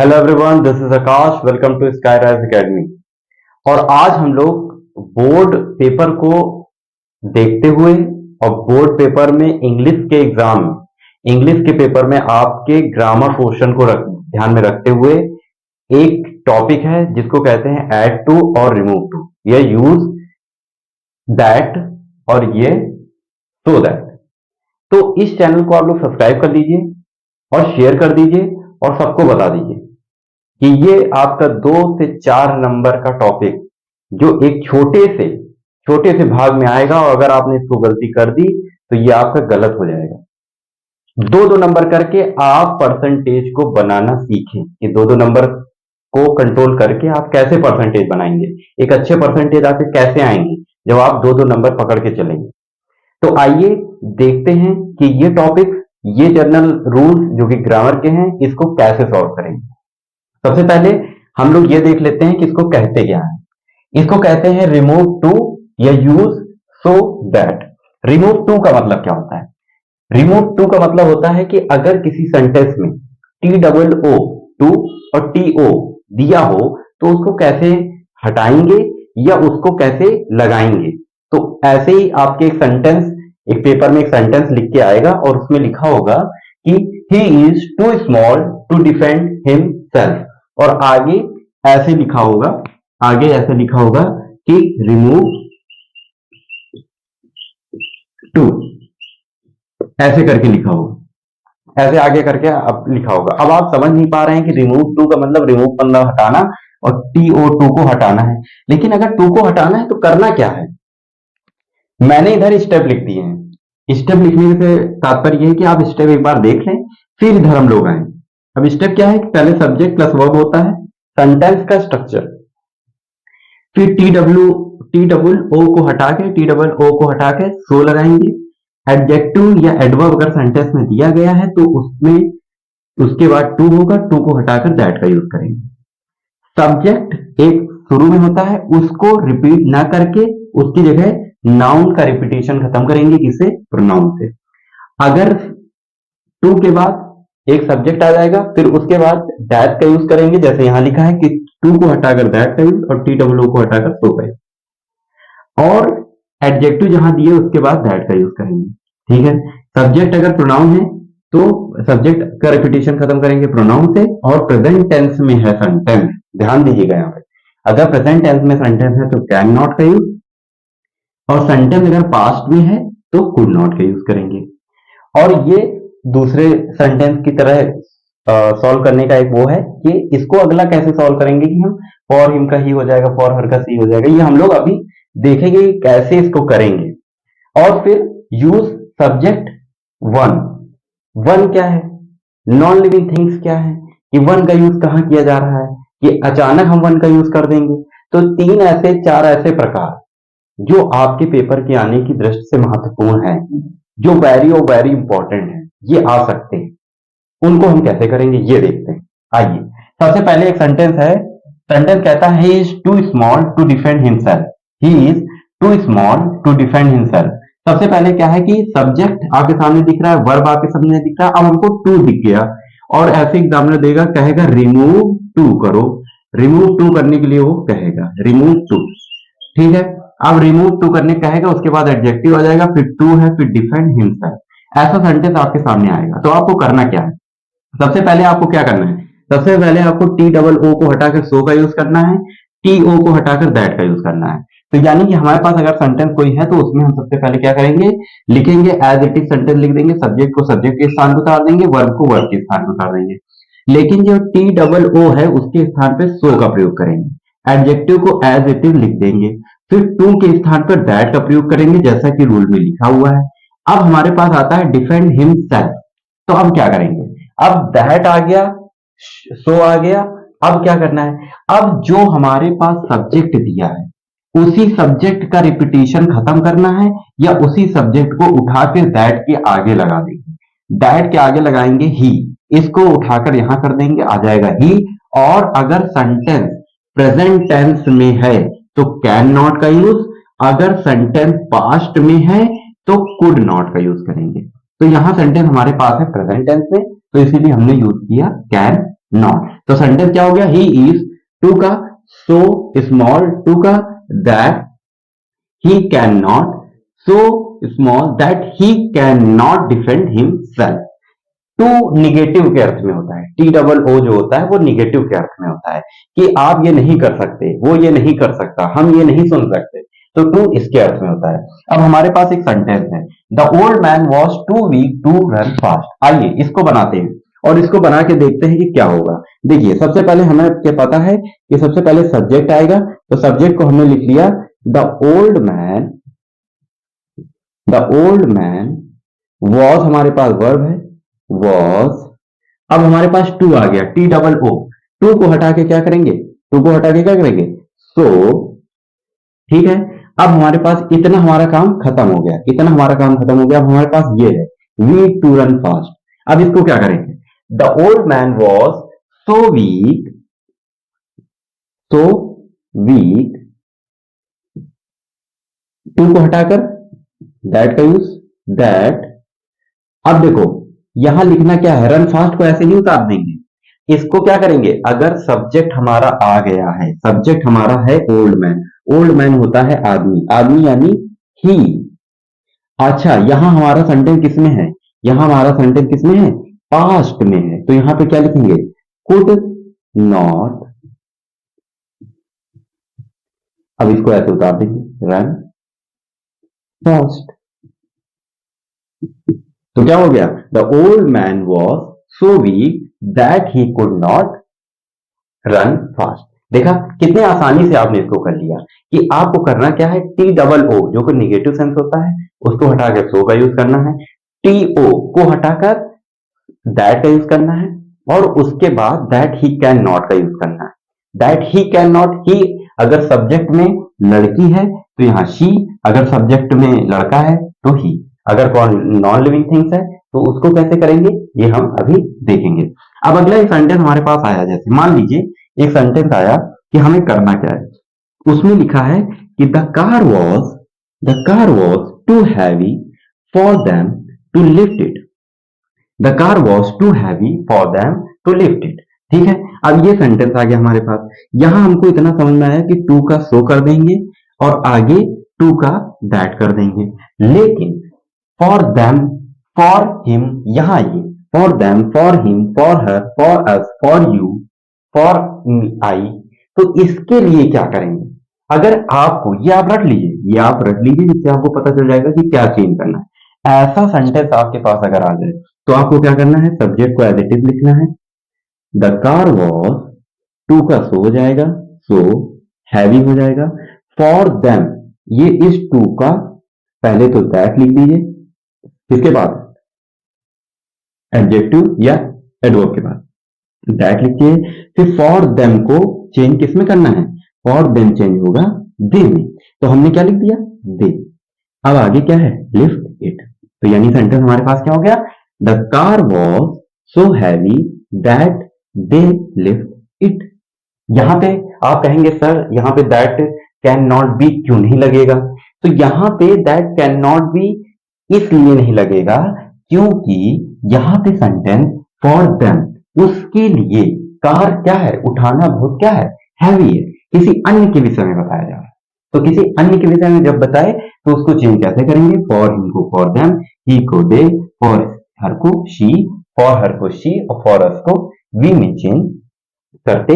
Hello everyone, this is Akash. Welcome to Skyrise Academy. और आज हम लोग बोर्ड पेपर को देखते हुए और बोर्ड पेपर में इंग्लिश के पेपर में आपके ग्रामर क्वेश्चन को ध्यान में रखते हुए एक टॉपिक है जिसको कहते हैं ऐड टू और रिमूव टू, ये यूज दैट और ये सो दैट। तो इस चैनल को आप लोग सब्सक्राइब कर लीजिए और शेयर कर दीजिए और सबको बता दीजिए कि ये आपका 2 से 4 नंबर का टॉपिक जो एक छोटे से भाग में आएगा, और अगर आपने इसको गलती कर दी तो ये आपका गलत हो जाएगा। 2-2 नंबर करके आप परसेंटेज को बनाना सीखें कि 2-2 नंबर को कंट्रोल करके आप कैसे परसेंटेज बनाएंगे, एक अच्छे परसेंटेज आपके कैसे आएंगे जब आप 2-2 नंबर पकड़ के चलेंगे। तो आइए देखते हैं कि ये टॉपिक, ये जनरल रूल्स जो कि ग्रामर के हैं, इसको कैसे सॉल्व करेंगे। सबसे पहले हम लोग ये देख लेते हैं कि इसको कहते क्या है। इसको कहते हैं रिमूव टू या use so that. Remove too का मतलब क्या होता है? रिमूव टू का मतलब होता है कि अगर किसी सेंटेंस में TOO टू और TO दिया हो तो उसको कैसे हटाएंगे या उसको कैसे लगाएंगे। तो ऐसे ही आपके एक पेपर में एक सेंटेंस लिख के आएगा और उसमें लिखा होगा कि he is too small to defend himself, और आगे ऐसे लिखा होगा कि रिमूव टू, ऐसे करके लिखा होगा, ऐसे आगे करके अब लिखा होगा। अब आप समझ नहीं पा रहे हैं कि रिमूव टू का मतलब हटाना और TO2 को हटाना है, लेकिन अगर टू को हटाना है तो करना क्या है। मैंने इधर स्टेप लिख दिए हैं। स्टेप लिखने से तात्पर्य है कि आप स्टेप एक बार देख लें, फिर इधर हम लोग आए। अब स्टेप क्या है कि पहले सब्जेक्ट प्लस वर्ब होता है, सेंटेंस का स्ट्रक्चर, फिर TOO को हटा के सो लगाएंगे। एडजेक्टिव या एडवर्ब अगर सेंटेंस में दिया गया है तो उसके बाद टू होगा, टू को हटाकर दैट का यूज करेंगे। सब्जेक्ट एक शुरू में होता है, उसको रिपीट ना करके उसकी जगह नाउन का रिपीटेशन खत्म करेंगे, किसे? प्रोनाउन से। अगर टू के बाद एक सब्जेक्ट आ जाएगा, फिर उसके बाद दैट का यूज करेंगे, जैसे यहां लिखा है कि टू को हटाकर दैट का यूज और TOO को हटाकर सो का यूज। और एडजेक्टिव जहां दिए उसके बाद दैट का यूज करेंगे। ठीक है। सब्जेक्ट अगर प्रोनाउन है तो सब्जेक्ट का रिपीटेशन खत्म करेंगे प्रोनाउन से। और प्रेजेंट टेंस में है सेंटेंस, ध्यान दीजिएगा यहाँ पे, अगर प्रेजेंट टेंस में सेंटेंस है तो कैन नॉट का यूज, और सेंटेंस अगर पास्ट में है तो कुड नॉट का यूज करेंगे। और ये दूसरे सेंटेंस की तरह सॉल्व करने का एक वो है कि इसको अगला कैसे सॉल्व करेंगे कि हम फॉर हिम का ही हो जाएगा, फॉर हर का सी हो जाएगा। ये हम लोग अभी देखेंगे कैसे इसको करेंगे। और फिर यूज सब्जेक्ट वन क्या है, नॉन लिविंग थिंग्स क्या है, कि वन का यूज कहां किया जा रहा है, कि अचानक हम वन का यूज कर देंगे। तो 4 ऐसे प्रकार जो आपके पेपर के आने की दृष्टि से महत्वपूर्ण है, जो वेरी इंपॉर्टेंट है, ये आ सकते हैं। उनको हम कैसे करेंगे ये देखते हैं। आइए, सबसे पहले एक सेंटेंस है। सेंटेंस कहता है he is too small to defend himself. He is too small to defend himself. सबसे पहले क्या है कि सब्जेक्ट आपके सामने दिख रहा है, वर्ब आपके सामने दिख रहा है। अब हमको टू दिख गया और ऐसे एग्जामिनर देगा, कहेगा रिमूव टू करो। रिमूव टू करने के लिए वो कहेगा रिमूव टू। ठीक है। अब रिमूव टू करने कहेगा, उसके बाद एडजेक्टिव आ जाएगा, फिर टू है, फिर डिफेंड हिमसेल्फ। ऐसा सेंटेंस आपके सामने आएगा। तो आपको करना क्या है? सबसे पहले आपको क्या करना है? सबसे पहले आपको TOO को हटाकर सो का यूज करना है, TO को हटाकर दैट का यूज करना है। तो यानी कि हमारे पास अगर सेंटेंस कोई है तो उसमें हम सबसे पहले क्या करेंगे, लिखेंगे एज इट इज सेंटेंस लिख देंगे, सब्जेक्ट को सब्जेक्ट के स्थान पर उतार देंगे, वर्ब को वर्ब के स्थान पर उतार देंगे। लेकिन जो TOO है उसके स्थान पर सो का प्रयोग करेंगे। एडजेक्टिव को एज इट इज लिख देंगे, फिर टू के स्थान पर दैट का प्रयोग करेंगे जैसा कि रूल में लिखा हुआ है। अब हमारे पास आता है डिफेंड हिमसेल्फ। तो अब क्या करेंगे? अब दैट आ गया, सो आ गया। अब क्या करना है? अब जो हमारे पास सब्जेक्ट दिया है उसी सब्जेक्ट का रिपीटेशन खत्म करना है, या उसी सब्जेक्ट को उठाकर दैट के आगे लगा देंगे। दैट के आगे लगाएंगे ही, इसको उठाकर यहां कर देंगे, आ जाएगा ही। और अगर सेंटेंस प्रेजेंट टेंस में है तो कैन नॉट का यूज, अगर सेंटेंस पास्ट में है तो कुड नॉट का यूज करेंगे। तो यहां सेंटेंस हमारे पास है प्रेजेंट टेंस में, तो इसीलिए हमने यूज किया कैन नॉट। तो सेंटेंस क्या हो गया, ही इज टू का सो स्मॉल, टू का that he can not, so small that he can not defend himself. Too negative के अर्थ में होता है, टी डबल ओ जो होता है वो निगेटिव के अर्थ में होता है कि आप ये नहीं कर सकते, वो ये नहीं कर सकता, हम ये नहीं सुन सकते। तो टू इसके अर्थ में होता है। अब हमारे पास एक सेंटेंस है, the old man was too weak to run fast. आइए इसको बनाते हैं और इसको बना के देखते हैं कि क्या होगा। देखिए सबसे पहले हमें क्या पता है कि सबसे पहले सब्जेक्ट आएगा, तो सब्जेक्ट को हमने लिख लिया the old man, the old man was हमारे पास वर्ब है वॉज। अब हमारे पास टू आ गया, टी डबल ओ, टू को हटा के क्या करेंगे, टू को हटा के क्या करेंगे सो, ठीक है। अब हमारे पास इतना हमारा काम खत्म हो गया, इतना हमारा काम खत्म हो गया। अब हमारे पास ये है वी टू रन फास्ट। अब इसको क्या करेंगे, the old man was so weak, so weak, too को हटाकर दैट का यूज, दैट। अब देखो यहां लिखना क्या है, रन फास्ट को ऐसे नहीं उतार देंगे, इसको क्या करेंगे, अगर सब्जेक्ट हमारा आ गया है, सब्जेक्ट हमारा है ओल्ड मैन, ओल्ड मैन होता है आदमी, आदमी यानी ही। अच्छा यहां हमारा सेंटेंस किसमें है, यहां हमारा सेंटेंस किसमें है, पास्ट में है, तो यहां पे क्या लिखेंगे, कुड नॉट। अब इसको ऐसे उतार देंगे, रन फास्ट। तो क्या हो गया, the old man was so week that he could not run fast. देखा कितने आसानी से आपने इसको कर लिया कि आपको करना क्या है, टी डबल ओ जो कि निगेटिव सेंस होता है उसको हटाकर सो का यूज करना है, टी ओ को हटाकर दैट का यूज करना है, और उसके बाद दैट ही कैन नॉट का यूज करना है। दैट ही कैन नॉट, ही अगर सब्जेक्ट में लड़की है तो यहाँ शी, अगर सब्जेक्ट में लड़का है तो ही, अगर नॉन लिविंग थिंग्स है तो उसको कैसे करेंगे ये हम अभी देखेंगे। अब अगला एक सेंटेंस हमारे पास आया, जैसे मान लीजिए एक सेंटेंस आया कि हमें करना क्या है, उसमें लिखा है कि the car was too heavy for them to lift it, the car was too heavy for them to lift it. ठीक है, अब ये सेंटेंस आ गया हमारे पास। यहां हमको इतना समझ में आया कि टू का सो कर देंगे और आगे टू का दैट कर देंगे, लेकिन फॉर देम, फॉर हिम, यहां ये for them, for him, for her, for us, for you, for I, तो इसके लिए क्या करेंगे, अगर आपको ये आप रट लीजिए, ये आप रट लीजिए जिससे आपको पता चल जाएगा कि क्या चेंज करना है। ऐसा सेंटेंस आपके पास अगर आ जाए तो आपको क्या करना है, सब्जेक्ट को एज इट इज लिखना है, द कार वॉज, टू का सो हो जाएगा, सो हैवी हो जाएगा, फॉर देम, ये इस टू का पहले तो दैट लिख दीजिए, इसके बाद एडजेक्टिव या एडवर्ब के बाद दैट लिखिए, फिर फॉर देम को चेंज किसमें करना है, फॉर देम चेंज होगा दे में, तो हमने क्या लिख दिया दे। अब आगे क्या है, लिफ्ट इट, तो यानी सेंटेंस हमारे पास क्या हो गया, the car was so heavy that they lift it. यहां पे आप कहेंगे सर यहां पे दैट कैन नॉट बी क्यों नहीं लगेगा, तो यहां पे दैट कैन नॉट बी इसलिए नहीं लगेगा क्योंकि यहां पे सेंटेंस फॉर देम, उसके लिए कार क्या है, उठाना बहुत क्या है, हैवी है, किसी अन्य के विषय में बताया जा रहा है। तो किसी अन्य के विषय में जब बताए तो उसको चेंज कैसे करेंगे, फॉर हिम को फॉर देम, ही को दे, फॉर हर को शी, फॉर हर को शी, और फॉर अस को वी में चेंज करते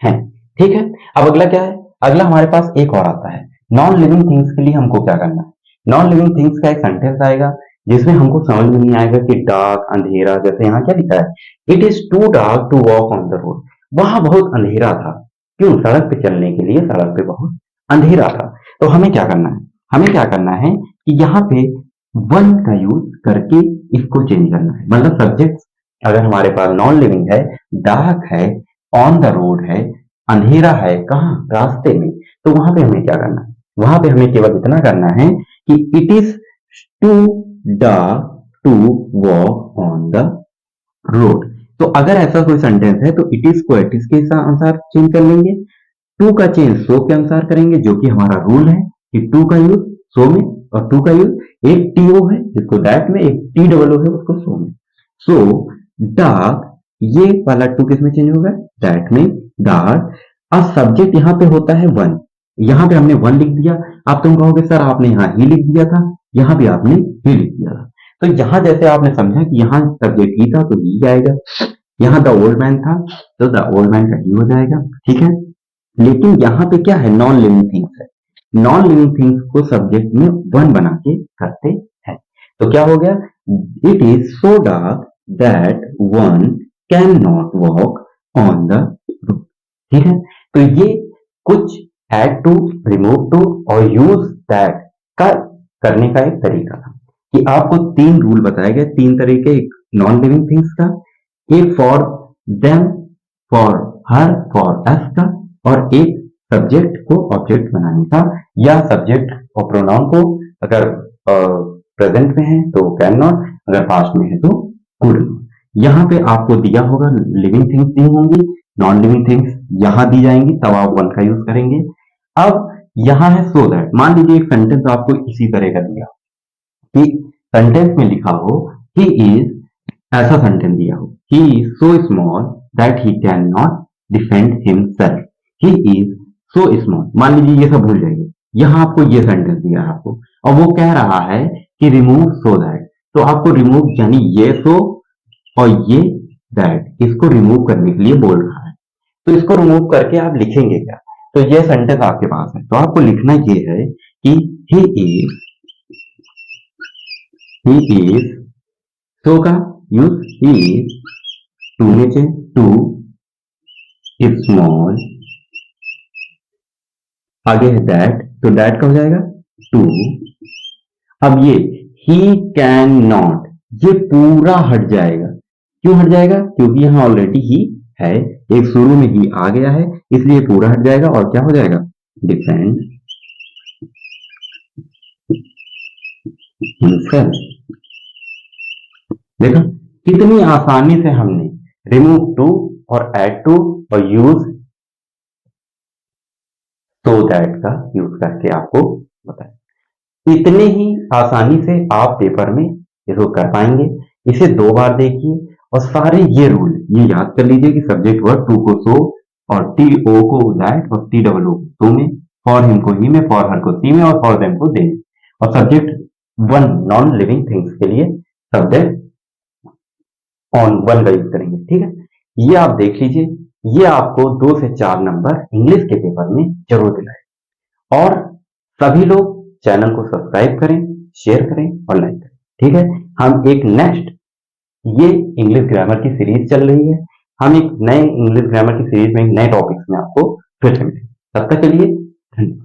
हैं। ठीक है, अब अगला क्या है, अगला हमारे पास एक और आता है, नॉन लिविंग थिंग्स के लिए हमको क्या करना है। नॉन लिविंग थिंग्स का एक सेंटेंस आएगा जिसमें हमको समझ में नहीं आएगा कि डार्क, अंधेरा, जैसे यहाँ क्या लिखा है, it is too dark to walk on the road, वहां बहुत अंधेरा था, क्यों, सड़क पे चलने के लिए सड़क पे बहुत अंधेरा था। तो हमें क्या करना है, हमें क्या करना है कि यहाँ पे वन का यूज करके इसको चेंज करना है, मतलब सब्जेक्ट अगर हमारे पास नॉन लिविंग है, डार्क है, ऑन द रोड है, अंधेरा है, कहाँ, रास्ते में, तो वहां पे हमें क्या करना है, वहां पे हमें केवल इतना करना है कि it is too dark to walk on the road. तो अगर ऐसा कोई सेंटेंस है तो इट इज को इट इज के अनुसार चेंज कर लेंगे, टू का चेंज सो के अनुसार करेंगे, जो कि हमारा रूल है कि टू का यूज सो में, और टू का यूज एक टीओ है जिसको दैट में, एक टी डबल ओ है उसको सो में। सो डार्क ये वाला टू किस में चेंज होगा, दैट में दैट। अब सब्जेक्ट यहाँ पे होता है वन, यहाँ पे हमने वन लिख दिया। अब तुम कहोगे सर आपने यहाँ ही लिख दिया था, यहाँ भी आपने ही लिख दिया था। तो यहाँ जैसे आपने समझा कि यहाँ सब्जेक्ट ही था तो ही आएगा, यहाँ द ओल्ड मैन था तो द ओल्ड मैन का ही हो जाएगा, ठीक है। लेकिन यहाँ पे क्या है, नॉन लिविंग थिंग्स है। नॉन लिविंग थिंग्स को सब्जेक्ट में वन बना के करते हैं। तो क्या हो गया, it is so dark that one can not walk on the roof, ठीक है। तो ये कुछ ऐड टू, रिमूव टू और यूज दैट का करने का एक तरीका था कि आपको तीन रूल बताए गए, तीन तरीके, एक नॉन लिविंग थिंग्स का, एक for them, for her, for us का, और एक सब्जेक्ट को ऑब्जेक्ट बनाने का, या सब्जेक्ट और प्रोनाउन को अगर प्रेजेंट में है तो कैन नॉट, अगर पास्ट में है तो कुड नॉट। यहाँ पे आपको दिया होगा लिविंग थिंग्स दी होंगी, नॉन लिविंग थिंग्स यहाँ दी जाएंगी, तब आप वन का यूज करेंगे। अब यहाँ है सो दैट। मान लीजिए एक सेंटेंस आपको इसी तरह का दिया कि सेंटेंस में लिखा हो ही इज, ऐसा सेंटेंस दिया हो, he is so small that he can not defend himself, he is so small. मान लीजिए ये सब भूल जाइए, यहाँ आपको ये सेंटेंस दिया है आपको, और वो कह रहा है कि रिमूव सो दैट। तो आपको रिमूव यानी ये सो और ये दैट, इसको रिमूव करने के लिए बोल रहा है। तो इसको रिमूव करके आप लिखेंगे क्या, तो ये सेंटेंस आपके पास है, तो आपको लिखना ये है कि ही इज सो का यूज, ही इज, टू में से टू, इज स्मॉल, आगे है दैट, तो दैट का हो जाएगा टू। अब ये ही कैन नॉट, ये पूरा हट जाएगा। क्यों हट जाएगा, क्योंकि यहाँ ऑलरेडी ही है, एक शुरू में ही आ गया है, इसलिए पूरा हट जाएगा और क्या हो जाएगा, डिफेंड हिमसेल्फ। देखा कितनी आसानी से हमने रिमूव टू और ऐड टू और यूज सो दैट का यूज करके आपको बताया। इतने ही आसानी से आप पेपर में इसको कर पाएंगे। इसे 2 बार देखिए और सारे ये रूल ये याद कर लीजिए कि सब्जेक्ट वर्ब टू को सो और टी ओ को दैट और टी डबल ओ को में, फॉर हिम को ही में, फॉर हर को सी में और फॉर देम को दे में। और subject one non living things के लिए सब्जेक्ट ऑन वन का यूज करेंगे, ठीक है। ये आप देख लीजिए, ये आपको 2 से 4 नंबर इंग्लिश के पेपर में जरूर दिलाए। और सभी लोग चैनल को सब्सक्राइब करें, शेयर करें और लाइक करें, ठीक है। हम एक नेक्स्ट, ये इंग्लिश ग्रामर की सीरीज चल रही है, हम एक नए इंग्लिश ग्रामर की सीरीज में नए टॉपिक्स में आपको फिर से मिलेंगे। तब तक के लिए धन्यवाद।